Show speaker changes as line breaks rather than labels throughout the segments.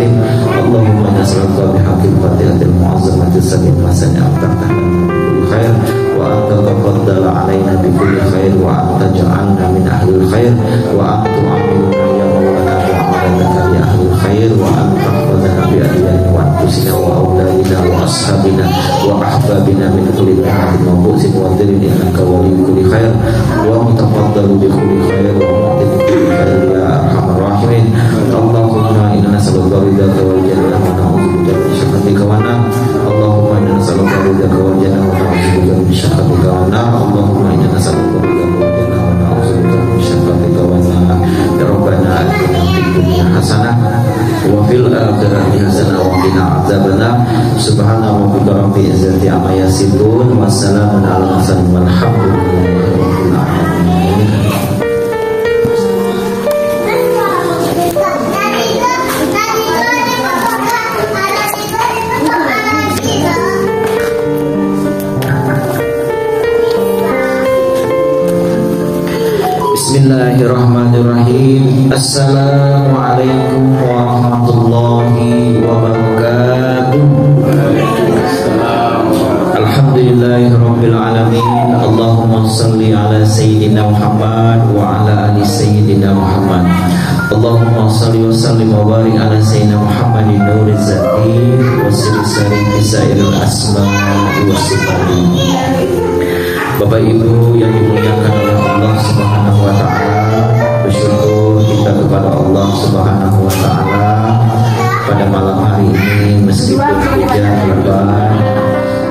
mursalin. Allahumma nas'aluka bihaqqil fatihatil mu'azzamatil sabil masanya abtaqta khair wa anta tafaddala alaina bi kulli khair wa anta ja'alna min ahlil khair wa anta amiluna ya maulana wa amalaka li ahlil khair wa anta tahfazana bi ahlina wa anfusina wa auladina wa ashabina wa ahbabina min kulli ni'matin wa bu'sin wa dhirin innaka waliyyu kulli khair wa mutafaddalu bi kulli khair wa mu'tin bi kulli khair ya arhamar rahimin. Allahumma inna nas'aluka ridhaka wal jannah wa na'udzubika min sakhatika wa nar. Allahumma inna nas'aluka ridhaka wal jannah wa na'udzubika min sakhatika wa nar. Allahumma inna nas'aluka ridhaka wal jannah wa na'udzubika min sakhatika wa nar. Ya Rabbana atina fid dunya hasanah wa fil akhirati hasanah wa qina adzabannar. Subhana rabbika rabbil izzati amma yasifun wa salamun alal mursalin walhamdulillahi rabbil alamin. Bismillahirrahmanirrahim. Assalamualaikum warahmatullahi wabarakatuh. Alhamdulillahirabbil alamin. Allahumma shalli ala sayyidina Muhammad wa ala ali sayyidina Muhammad. Allahumma shalli wa sallim wa barik ala sayyidina Muhammadin nuriz zati wa sirri bisairil asma'i was sifati. Bapak Ibu yang dimuliakan oleh Allah Subhanahu wa taala, bersyukur kita kepada Allah Subhanahu wa taala pada malam hari ini meskipun hujan lebat,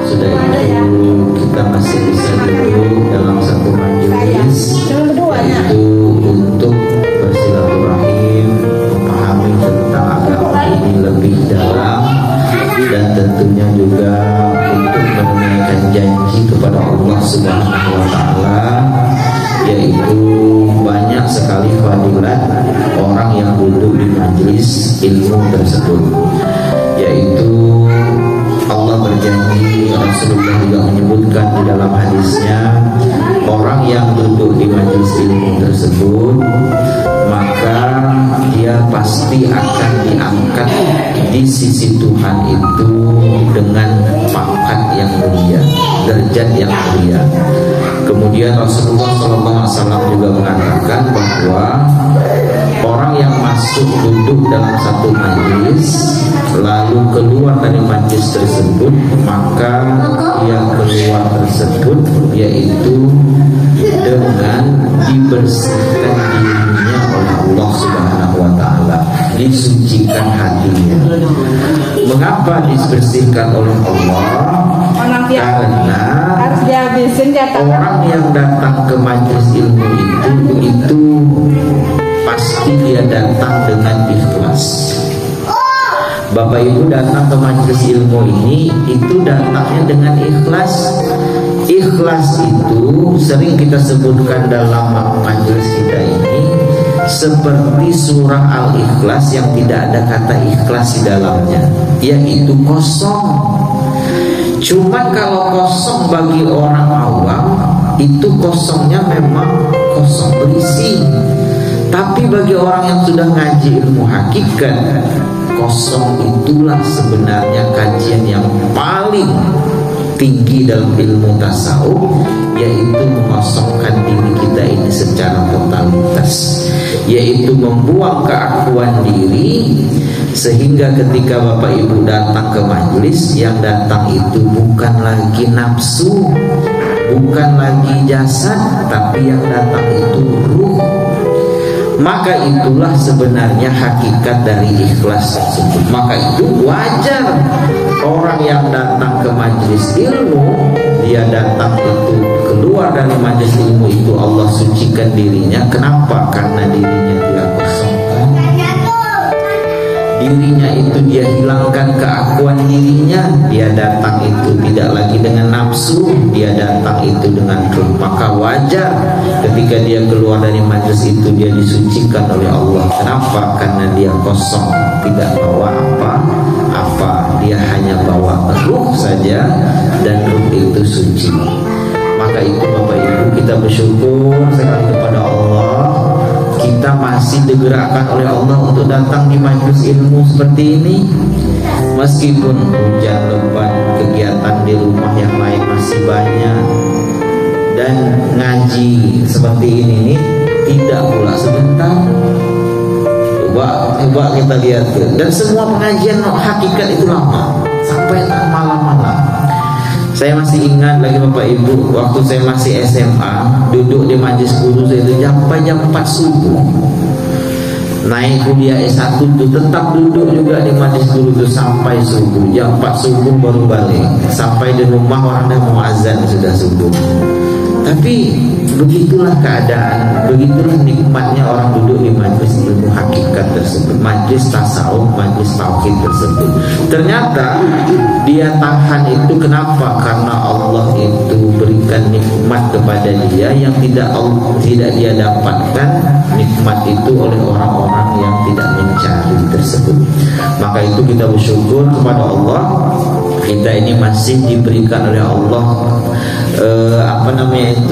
sudah itu kita masih bisa duduk dalam satu majelis, yaitu untuk bersilaturahim, memahami tentang agama ini lebih dalam, dan tentunya juga untuk menunaikan janji kepada Allah Subhanahu wa taala, yaitu banyak sekali fadilat orang yang duduk di majelis ilmu tersebut. Yaitu Allah berjanji, Rasulullah juga menyebutkan di dalam hadisnya, orang yang duduk di majelis ilmu tersebut maka dia pasti akan diangkat di sisi Tuhan itu dengan pangkat yang mulia, derajat yang mulia. Kemudian Rasulullah SAW juga mengatakan bahwa orang yang masuk duduk dalam satu majelis lalu keluar dari majelis tersebut, maka yang keluar tersebut yaitu dengan dibersihkan dirinya oleh Allah Subhanahu wa taala, disucikan hatinya. Mengapa dibersihkan oleh Allah? Karena orang yang datang ke majelis ilmu itu pasti dia datang dengan ikhlas. Bapak Ibu datang ke majelis ilmu ini itu datangnya dengan ikhlas. Ikhlas itu sering kita sebutkan dalam majelis kita ini seperti surah Al-Ikhlas yang tidak ada kata ikhlas di dalamnya, yaitu kosong. Cuma kalau kosong bagi orang awam itu kosongnya memang kosong berisi. Tapi bagi orang yang sudah ngaji ilmu hakikat, kosong itulah sebenarnya kajian yang paling tinggi dalam ilmu tasawuf, yaitu mengosongkan diri kita ini secara totalitas, yaitu membuang keakuan diri, sehingga ketika Bapak Ibu datang ke majelis, yang datang itu bukan lagi nafsu, bukan lagi jasad, tapi yang datang itu ruh. Maka itulah sebenarnya hakikat dari ikhlas tersebut. Maka itu wajar orang yang datang ke majelis ilmu, dia datang itu keluar dari majelis ilmu itu Allah sucikan dirinya. Kenapa? Karena dirinya dia kosongkan, dirinya itu dia hilangkan keakuan dirinya. Dia datang itu tidak lagi dengan nafsu, dia datang itu dengan ruh. Maka wajar ketika dia keluar dari majelis itu dia disucikan oleh Allah. Kenapa? Karena dia kosong, tidak bawa apa-apa, dia hanya bawa ruh saja, dan ruh itu suci. Maka itu Bapak Ibu, kita bersyukur sekali kepada Allah, kita masih masih digerakkan oleh Allah untuk datang di majelis ilmu seperti ini, meskipun hujan lebat, kegiatan di rumah yang lain masih banyak, dan ngaji seperti ini tidak pula sebentar. Coba kita lihat tuh. Dan semua pengajian hakikat itu lama, sampai malam-malam. Saya masih ingat lagi Bapak Ibu, waktu saya masih SMA, duduk di majelis guru saya itu sampai jam 4 subuh. Naik kuliah S1 itu tetap duduk juga di majelis guru itu sampai subuh. Jam 4 subuh baru balik. Sampai di rumah orang dah mau azan sudah subuh. Tapi begitulah keadaan, begitulah nikmatnya orang duduk di majelis ilmu hakikat tersebut, majelis tasawuf, majelis tauhid tersebut. Ternyata dia tahan itu kenapa? Karena Allah itu berikan nikmat kepada dia yang tidak dia dapatkan nikmat itu oleh orang-orang yang tidak mencari tersebut. Maka itu kita bersyukur kepada Allah, kita ini masih diberikan oleh Allah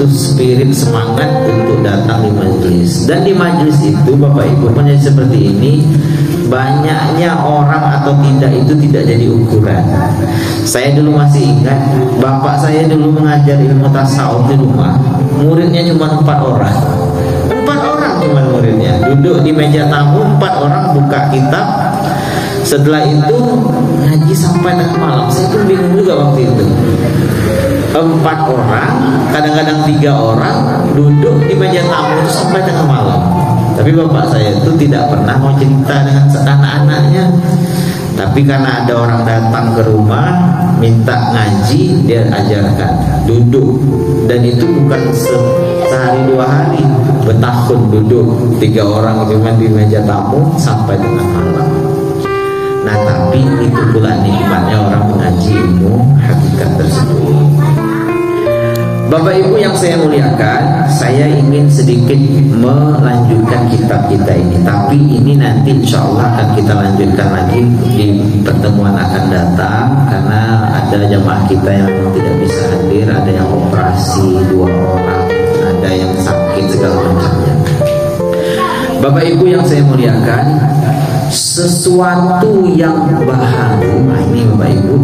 spirit semangat untuk datang di majelis. Dan di majelis itu Bapak Ibu menjadi seperti ini, banyaknya orang atau tidak itu tidak jadi ukuran. Saya dulu masih ingat, bapak saya dulu mengajar ilmu tasawuf di rumah, muridnya cuma 4 orang. 4 orang cuma muridnya, duduk di meja tamu 4 orang buka kitab. Setelah itu ngaji sampai tengah malam. Saya pun bingung juga waktu itu. 4 orang, kadang-kadang 3 orang duduk di meja tamu itu sampai tengah malam. Tapi bapak saya itu tidak pernah mau cerita dengan anak-anaknya. Tapi karena ada orang datang ke rumah minta ngaji, dia ajarkan duduk. Dan itu bukan sehari 2 hari, bertahun duduk 3 orang cuma di meja tamu sampai tengah malam. Nah, tapi itu pula nikmatnya orang mengaji ilmu hakikat tersebut. Bapak Ibu yang saya muliakan, saya ingin sedikit melanjutkan kitab kita ini. Tapi ini nanti insya Allah akan kita lanjutkan lagi di pertemuan akan datang, karena ada jamaah kita yang tidak bisa hadir, ada yang operasi 2 orang, ada yang sakit segala macamnya. Bapak Ibu yang saya muliakan, sesuatu yang baharu, nah ini Bapak Ibu,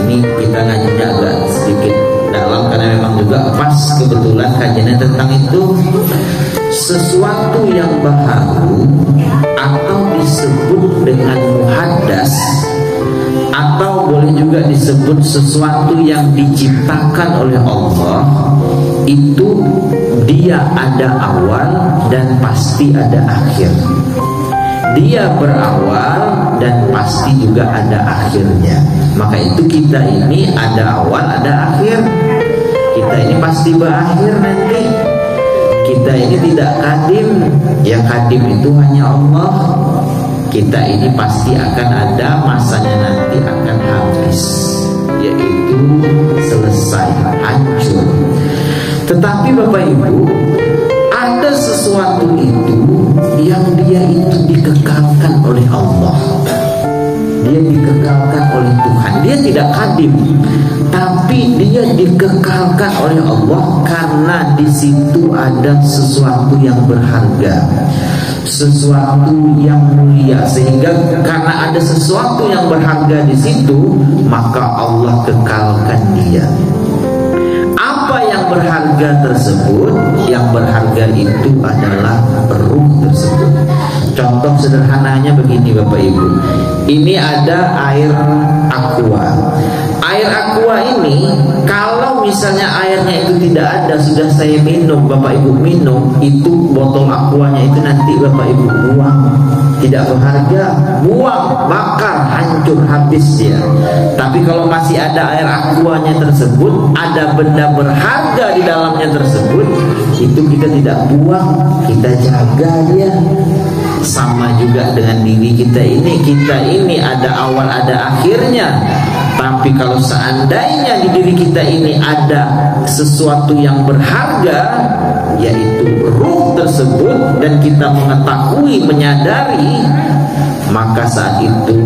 ini kita ngajinya agak sedikit dalam karena memang juga pas kebetulan kajiannya tentang itu. Sesuatu yang baharu atau disebut dengan muhaddas, atau boleh juga disebut sesuatu yang diciptakan oleh Allah, itu dia ada awal dan pasti ada akhir. Dia berawal dan pasti juga ada akhirnya. Maka itu kita ini ada awal, ada akhir. Kita ini pasti berakhir nanti. Kita ini tidak kadim. Yang kadim itu hanya Allah. Kita ini pasti akan ada masanya, nanti akan habis, yaitu selesai, hancur. Tetapi Bapak Ibu, ada sesuatu itu yang dia itu dikekalkan oleh Allah. Dia dikekalkan oleh Tuhan. Dia tidak kadim, tapi dia dikekalkan oleh Allah karena di situ ada sesuatu yang berharga, sesuatu yang mulia. Sehingga karena ada sesuatu yang berharga di situ, maka Allah kekalkan dia. Apa yang berharga tersebut? Yang berharga itu adalah ruh tersebut. Contoh sederhananya begini Bapak Ibu, ini ada air aqua. Air aqua ini kalau misalnya airnya itu tidak ada, sudah saya minum, Bapak Ibu minum, itu botol aquanya itu nanti Bapak Ibu buang, tidak berharga, buang, bakar, hancur, habis dia. Tapi kalau masih ada air aquanya tersebut, ada benda berharga di dalamnya tersebut, itu kita tidak buang, kita jaga dia. Sama juga dengan diri kita ini ada awal ada akhirnya. Tapi kalau seandainya di diri kita ini ada sesuatu yang berharga, yaitu ruh tersebut, dan kita mengetahui, menyadari, maka saat itu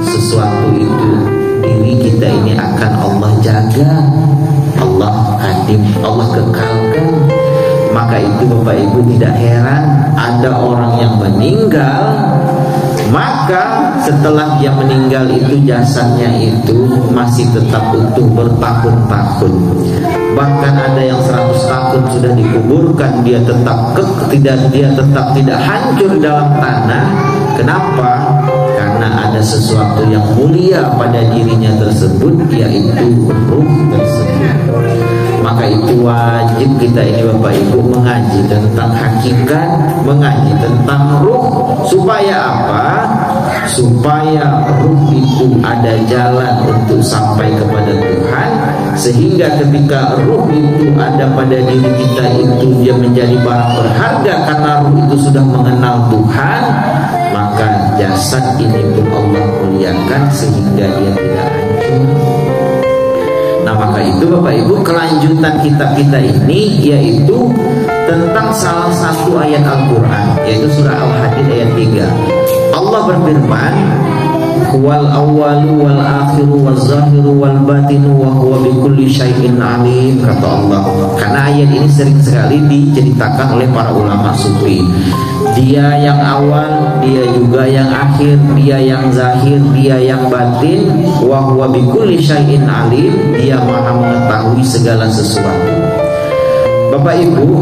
sesuatu itu, diri kita ini akan Allah jaga, Allah kadim, Allah kekalkan. Maka itu Bapak Ibu tidak heran ada orang yang meninggal, maka setelah dia meninggal itu jasadnya itu masih tetap utuh bertahun-tahun. Bahkan ada yang 100 tahun sudah dikuburkan, dia tetap tidak hancur dalam tanah. Kenapa? Karena ada sesuatu yang mulia pada dirinya tersebut, yaitu ruh tersebut. Maka itu wajib kita ini Bapak Ibu mengaji tentang hakikat, mengaji tentang ruh. Supaya apa? Supaya ruh itu ada jalan untuk sampai kepada Tuhan. Sehingga ketika ruh itu ada pada diri kita itu dia menjadi barang berharga karena ruh itu sudah mengenal Tuhan. Maka jasad ini pun Allah muliakan sehingga dia tidak hancur. Nah maka itu Bapak Ibu kelanjutan kitab kita ini yaitu tentang salah satu ayat Al-Quran, yaitu surah Al-Hadid ayat 3. Allah berfirman, Wal awwalu wal akhiru wal zahiru wal batinu wa huwa bikulli syai'in alim, kata Allah. Karena ayat ini sering sekali diceritakan oleh para ulama sufi. Dia yang awal, dia juga yang akhir, dia yang zahir, dia yang batin. Wa huwa bikulli syai'in alim, dia maha mengetahui segala sesuatu. Bapak Ibu,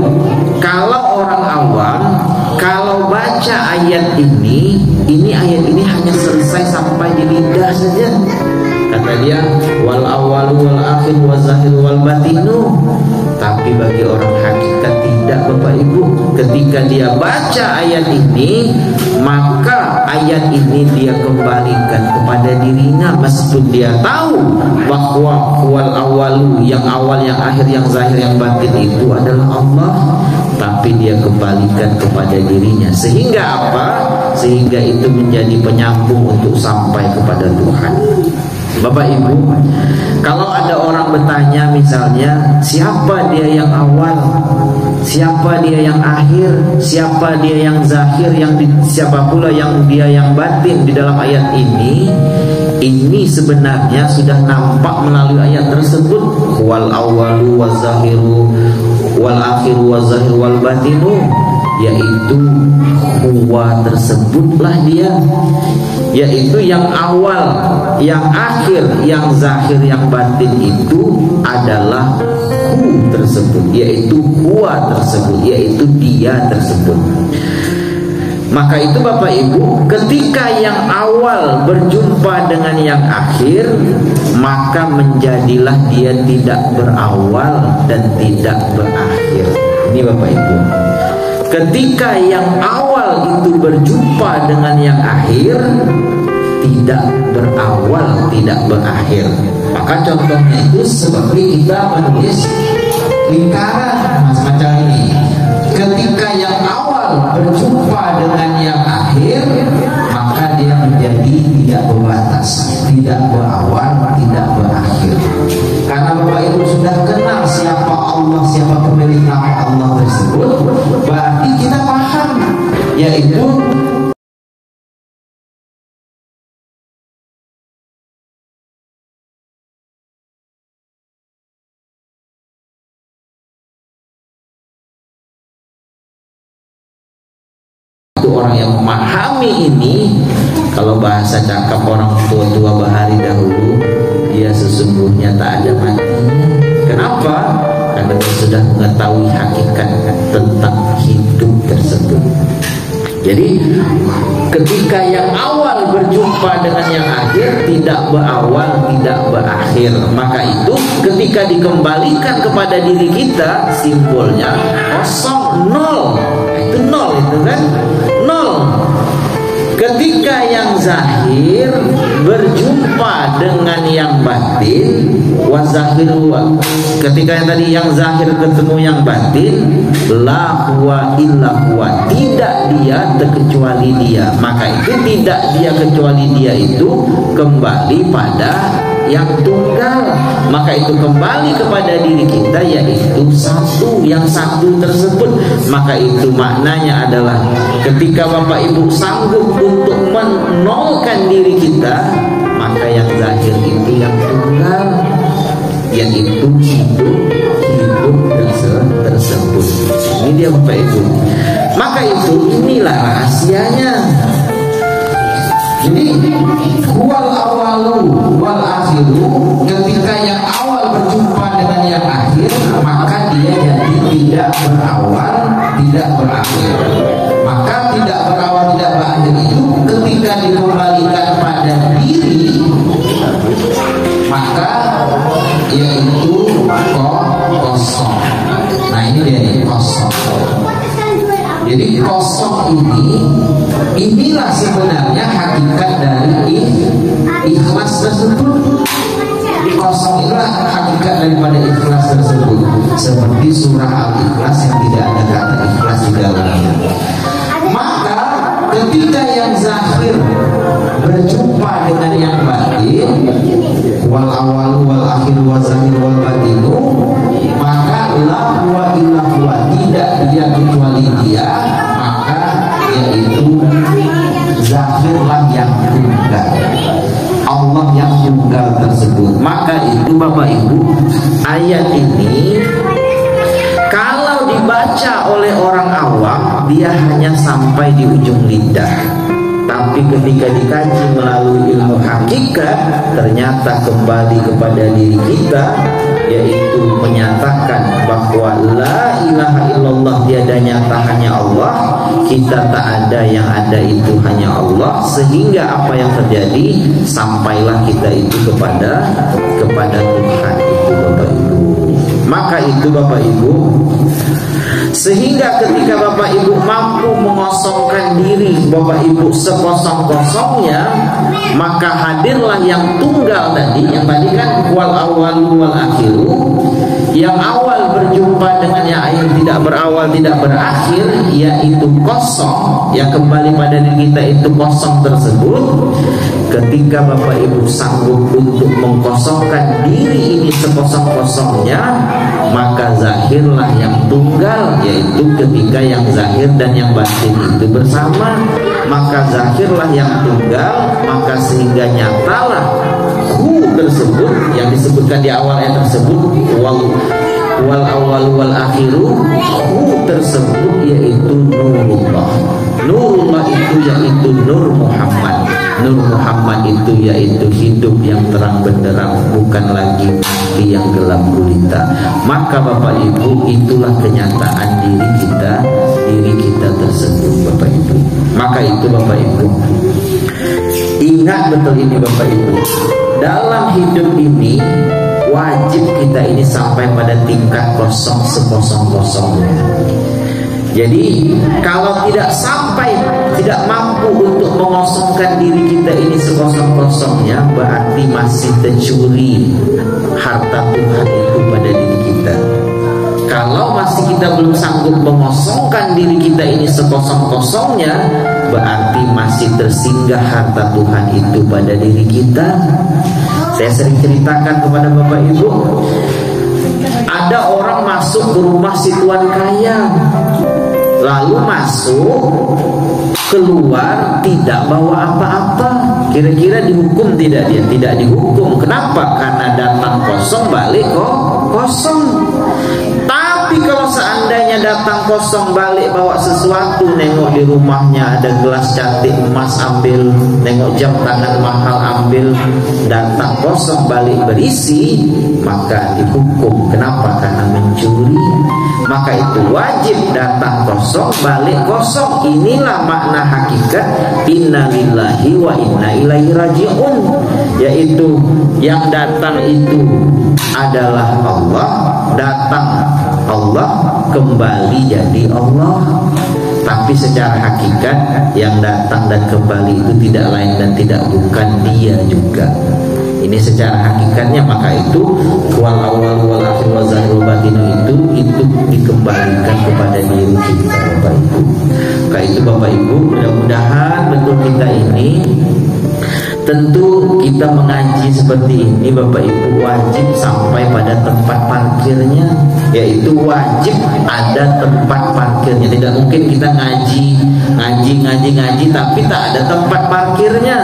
kalau orang awam, kalau baca ayat ini ayat ini hanya selesai sampai di lidah saja. Kata dia, wal awalu wal akhir wal zahir wal batinu. Tapi bagi orang hakikat tidak Bapak Ibu. Ketika dia baca ayat ini, maka ayat ini dia kembalikan kepada dirinya. Meskipun dia tahu bahwa wal awalu, yang awal, yang akhir, yang zahir, yang batin itu adalah Allah, tapi dia kembalikan kepada dirinya. Sehingga apa? Sehingga itu menjadi penyambung untuk sampai kepada Tuhan. Bapak Ibu, kalau ada orang bertanya misalnya, siapa dia yang awal, siapa dia yang akhir, siapa dia yang zahir, siapa pula yang dia yang batin di dalam ayat ini sebenarnya sudah nampak melalui ayat tersebut. Wal awalu wal zahiru wal akhiru wal zahir wal batinu, yaitu huwa tersebutlah dia, yaitu yang awal, yang akhir, yang zahir, yang batin itu adalah hu tersebut, yaitu huwa tersebut, yaitu dia tersebut. Maka itu Bapak Ibu, ketika yang awal berjumpa dengan yang akhir, maka menjadilah dia tidak berawal dan tidak berakhir. Ini Bapak Ibu, ketika yang awal itu berjumpa dengan yang akhir, tidak berawal, tidak berakhir. Maka contohnya itu seperti kita menulis lingkaran semacam ini. Ketika yang awal berjumpa dengan yang akhir, maka dia menjadi tidak berbatas, tidak berawal, tidak berakhir. Karena Bapak Ibu sudah kenal siapa Allah, siapa pemilik nama Allah tersebut, berarti kita paham, yaitu orang yang memahami ini. Kalau bahasa cakap orang tua-tua bahari dahulu, dia sesungguhnya tak ada matinya. Kenapa? Karena dia sudah mengetahui hakikat tentang hidup tersebut. Jadi ketika yang awal berjumpa dengan yang akhir, tidak berawal, tidak berakhir. Maka itu ketika dikembalikan kepada diri kita, simbolnya kosong, nol. Itu nol, itu kan nol. Ketika yang zahir berjumpa dengan yang batin, wazahiru, ketika yang tadi yang zahir ketemu yang batin, la huwa illa huwa, tidak dia terkecuali dia. Maka itu tidak dia kecuali dia itu kembali pada yang tunggal. Maka itu kembali kepada diri kita, yaitu satu, yang satu tersebut. Maka itu maknanya adalah ketika Bapak Ibu sanggup untuk menolkan diri kita, maka yang zahir itu yang tunggal, yaitu hidup tersebut. Ini dia Bapak Ibu. Maka inilah rahasianya. Jadi wal awalu wal akhiru, ketika yang awal berjumpa dengan yang akhir, maka dia jadi tidak berawal, tidak berakhir. Maka tidak berawal, tidak berakhir itu ketika dikembalikan pada diri, maka yaitu kosong. Nah ini dia nih, kosong. Jadi kosong inilah sebenarnya hakikat dari ikhlas tersebut. Kosong inilah hakikat daripada ikhlas tersebut. Seperti surah Al-Ikhlas yang tidak ada kata ikhlas di dalamnya. Maka ketika yang zahir berjumpa dengan yang batin, wal awal wal akhir wal zahir wal batinu, maka la huwa illa huwa, tidak dia kecuali dia, maka yaitu zahirlah yang tunggal, Allah yang tunggal tersebut. Maka itu Bapak Ibu, ayat ini kalau dibaca oleh orang awam dia hanya sampai di ujung lidah. Tapi ketika dikaji melalui ilmu hakikat, ternyata kembali kepada diri kita, yaitu menyatakan bahwa la ilaha illallah, tiada nyata hanya Allah, kita tak ada, yang ada itu hanya Allah. Sehingga apa yang terjadi, sampailah kita itu kepada Tuhan itu Bapak Ibu. Maka itu Bapak Ibu, sehingga ketika Bapak Ibu mampu mengosongkan diri Bapak Ibu sekosong-kosongnya, maka hadirlah yang tunggal tadi. Yang tadi kan wal awalu wal akhiru, yang awal berjumpa dengan yang akhir tidak berawal tidak berakhir, yaitu kosong, yang kembali pada diri kita itu kosong tersebut. Ketika Bapak Ibu sanggup untuk mengkosongkan diri ini sekosong-kosongnya, maka zahirlah yang tunggal, yaitu ketika yang zahir dan yang batin itu bersama, maka zahirlah yang tunggal, maka sehingga nyatalah hu tersebut yang disebutkan di awal ayat tersebut, wal awal wal akhiru, hu tersebut yaitu nurullah. Nurullah itu yaitu Nur Muhammad. Nur Muhammad itu yaitu hidup yang terang benderang, bukan lagi mati yang gelap gulita. Maka Bapak Ibu, itulah kenyataan diri kita tersebut Bapak Ibu. Maka itu Bapak Ibu, ingat betul ini Bapak Ibu, dalam hidup ini wajib kita ini sampai pada tingkat kosong sekosong-kosongnya. Jadi kalau tidak sampai, tidak mampu untuk mengosongkan diri kita ini sekosong-kosongnya, berarti masih tercuri harta Tuhan itu pada diri kita. Kalau masih kita belum sanggup mengosongkan diri kita ini sekosong-kosongnya, berarti masih tersinggah harta Tuhan itu pada diri kita. Saya sering ceritakan kepada Bapak Ibu, ada orang masuk ke rumah si tuan kaya, lalu masuk, keluar tidak bawa apa-apa. Kira-kira dihukum tidak dia? Tidak dihukum. Kenapa? Karena datang kosong, balik kok kosong. Tapi kalau seandainya datang kosong, balik bawa sesuatu, nengok di rumahnya ada gelas cantik emas, ambil, nengok jam tangan mahal, ambil, datang kosong balik berisi, maka dihukum. Kenapa? Karena mencuri. Maka itu wajib datang kosong, balik kosong. Inilah makna hakikat inna lillahi wa inna ilaihi raji'un, yaitu yang datang itu adalah Allah, datang Allah, kembali jadi Allah. Tapi secara hakikat yang datang dan kembali itu tidak lain dan tidak bukan dia juga. Ini secara hakikatnya. Maka itu wal awal wal akhir wal zahir wal batinu itu dikembalikan kepada diri kita Bapak Ibu. Maka itu Bapak Ibu, mudah-mudahan betul kita ini, tentu kita mengaji seperti ini Bapak Ibu, wajib sampai pada tempat parkirnya, yaitu wajib ada tempat parkirnya. Tidak mungkin kita ngaji tapi tak ada tempat parkirnya.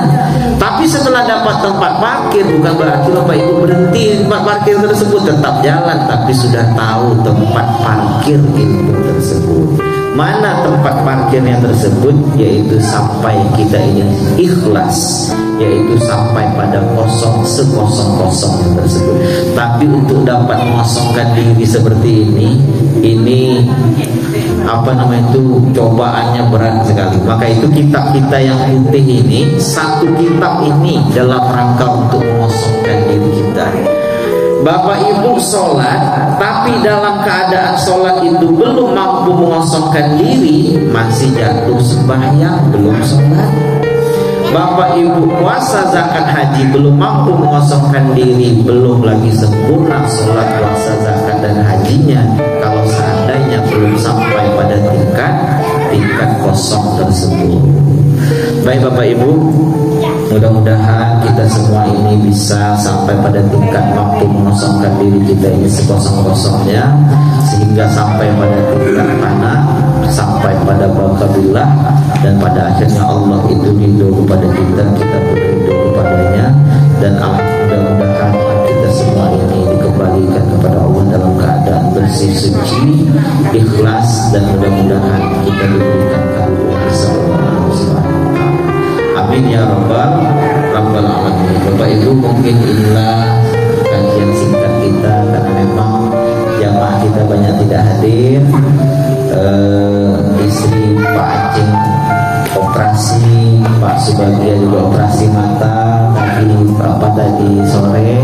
Tapi setelah dapat tempat parkir, bukan berarti Bapak Ibu berhenti tempat parkir tersebut, tetap jalan, tapi sudah tahu tempat parkir ilmu tersebut. tersebut. Mana tempat parkirnya tersebut? Yaitu sampai kita ini ikhlas, yaitu sampai pada kosong sekosong-kosongnya tersebut. Tapi untuk dapat mengosongkan diri seperti ini apa namanya itu, cobaannya berat sekali. Maka itu kitab kita yang putih ini, satu kitab ini dalam rangka untuk mengosongkan diri kita. Bapak Ibu sholat, tapi dalam keadaan sholat itu belum mampu mengosongkan diri, masih jatuh sembahyang, belum sholat. Bapak Ibu puasa zakat haji, belum mampu mengosongkan diri, belum lagi sempurna sholat, puasa zakat dan hajinya. Kalau seandainya belum sampai pada tingkat kosong tersebut. Baik Bapak Ibu, mudah-mudahan kita semua ini bisa sampai pada tingkat mampu mengosongkan diri kita ini sekosong-kosongnya, sehingga sampai pada tingkat fana, sampai pada baqabillah, dan pada akhirnya Allah itu ridho kepada kita berridho kepadanya. Dan mudah-mudahan kita semua ini dikembalikan kepada Allah dalam keadaan bersih suci, ikhlas, dan mudah-mudahan kita diberikan karunia bersama Allah Subhanahu. Amin ya rabbal alamin. Bapak Ibu, mungkin inilah kajian singkat kita karena memang jamaah kita banyak tidak hadir. Istri Pak Aceh operasi, Pak Subagia juga operasi mata tadi sore,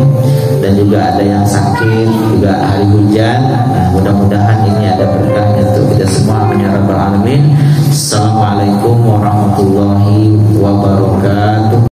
dan juga ada yang sakit, juga hari hujan. Nah, mudah-mudahan ini ada berkahnya untuk kita semua. Amin ya rabbal alamin. Assalamualaikum warahmatullahi wabarakatuh.